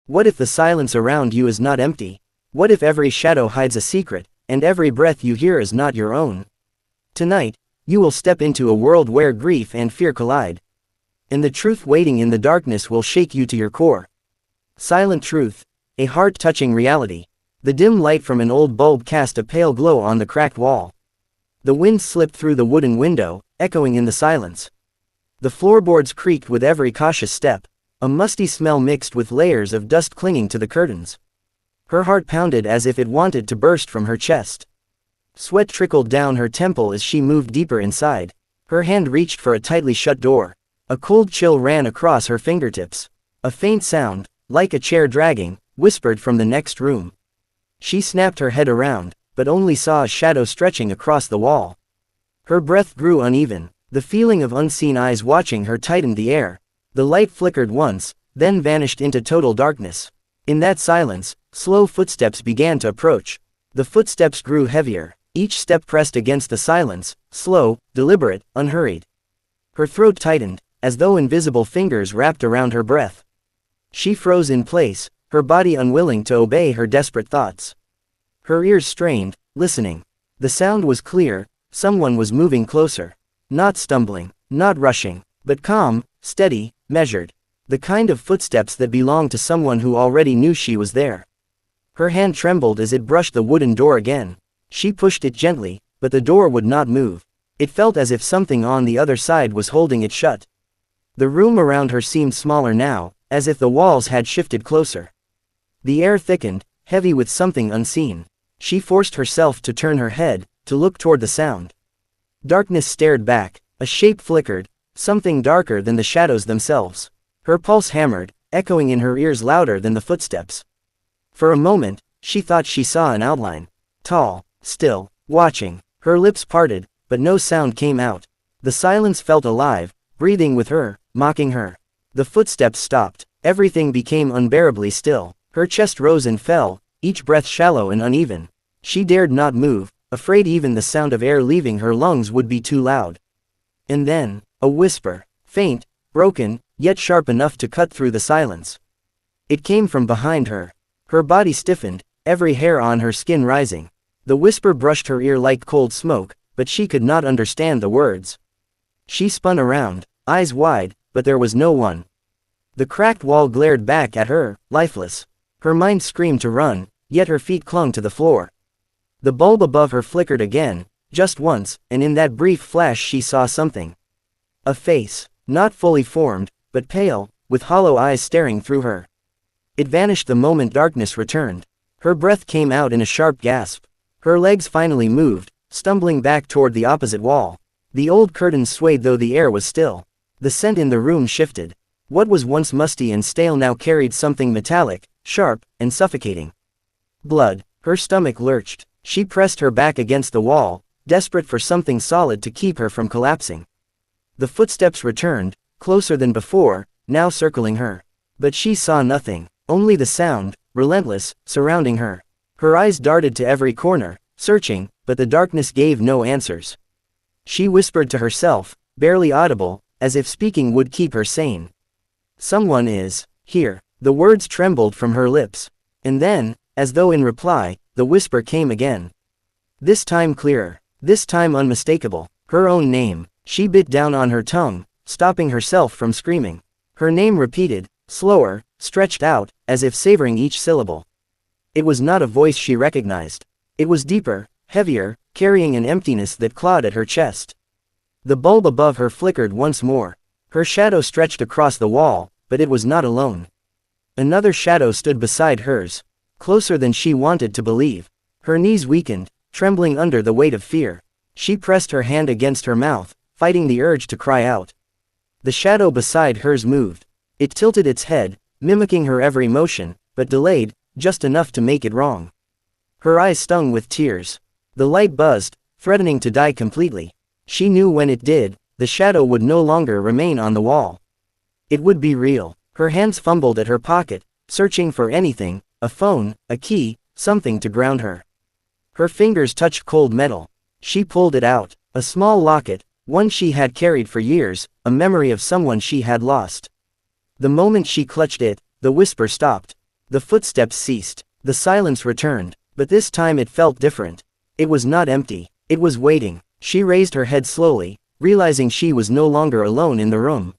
What if the silence around you is not empty? What if every shadow hides a secret, and every breath you hear is not your own? Tonight, you will step into a world where grief and fear collide. And the truth waiting in the darkness will shake you to your core. Silent truth, a heart-touching reality. The dim light from an old bulb cast a pale glow on the cracked wall. The wind slipped through the wooden window, echoing in the silence. The floorboards creaked with every cautious step, a musty smell mixed with layers of dust clinging to the curtains. Her heart pounded as if it wanted to burst from her chest. Sweat trickled down her temple as she moved deeper inside. Her hand reached for a tightly shut door. A cold chill ran across her fingertips. A faint sound, like a chair dragging, whispered from the next room. She snapped her head around, but only saw a shadow stretching across the wall. Her breath grew uneven. The feeling of unseen eyes watching her tightened the air. The light flickered once, then vanished into total darkness. In that silence, slow footsteps began to approach. The footsteps grew heavier, each step pressed against the silence, slow, deliberate, unhurried. Her throat tightened, as though invisible fingers wrapped around her breath. She froze in place, her body unwilling to obey her desperate thoughts. Her ears strained, listening. The sound was clear, someone was moving closer. Not stumbling, not rushing, but calm, steady, measured. The kind of footsteps that belonged to someone who already knew she was there. Her hand trembled as it brushed the wooden door again. She pushed it gently, but the door would not move. It felt as if something on the other side was holding it shut. The room around her seemed smaller now, as if the walls had shifted closer. The air thickened, heavy with something unseen. She forced herself to turn her head, to look toward the sound. Darkness stared back, a shape flickered, something darker than the shadows themselves. Her pulse hammered, echoing in her ears louder than the footsteps. For a moment, she thought she saw an outline. Tall, still, watching. Her lips parted, but no sound came out. The silence felt alive, breathing with her, mocking her. The footsteps stopped. Everything became unbearably still. Her chest rose and fell, each breath shallow and uneven. She dared not move, afraid even the sound of air leaving her lungs would be too loud. And then, a whisper, faint, broken, yet sharp enough to cut through the silence. It came from behind her. Her body stiffened, every hair on her skin rising. The whisper brushed her ear like cold smoke, but she could not understand the words. She spun around, eyes wide, but there was no one. The cracked wall glared back at her, lifeless. Her mind screamed to run, yet her feet clung to the floor. The bulb above her flickered again, just once, and in that brief flash she saw something. A face, not fully formed, but pale, with hollow eyes staring through her. It vanished the moment darkness returned. Her breath came out in a sharp gasp. Her legs finally moved, stumbling back toward the opposite wall. The old curtains swayed though the air was still. The scent in the room shifted. What was once musty and stale now carried something metallic, sharp, and suffocating. Blood. Her stomach lurched. She pressed her back against the wall, desperate for something solid to keep her from collapsing. The footsteps returned, closer than before, now circling her. But she saw nothing, only the sound, relentless, surrounding her. Her eyes darted to every corner, searching, but the darkness gave no answers. She whispered to herself, barely audible, as if speaking would keep her sane. "Someone is here." The words trembled from her lips. And then, as though in reply, the whisper came again. This time clearer, this time unmistakable. Her own name. She bit down on her tongue, stopping herself from screaming. Her name repeated, slower, stretched out, as if savoring each syllable. It was not a voice she recognized. It was deeper, heavier, carrying an emptiness that clawed at her chest. The bulb above her flickered once more. Her shadow stretched across the wall, but it was not alone. Another shadow stood beside hers, closer than she wanted to believe. Her knees weakened, trembling under the weight of fear. She pressed her hand against her mouth, fighting the urge to cry out. The shadow beside hers moved. It tilted its head, mimicking her every motion, but delayed, just enough to make it wrong. Her eyes stung with tears. The light buzzed, threatening to die completely. She knew when it did, the shadow would no longer remain on the wall. It would be real. Her hands fumbled at her pocket, searching for anything, a phone, a key, something to ground her. Her fingers touched cold metal. She pulled it out, a small locket, one she had carried for years, a memory of someone she had lost. The moment she clutched it, the whisper stopped. The footsteps ceased. The silence returned, but this time it felt different. It was not empty. It was waiting. She raised her head slowly, realizing she was no longer alone in the room.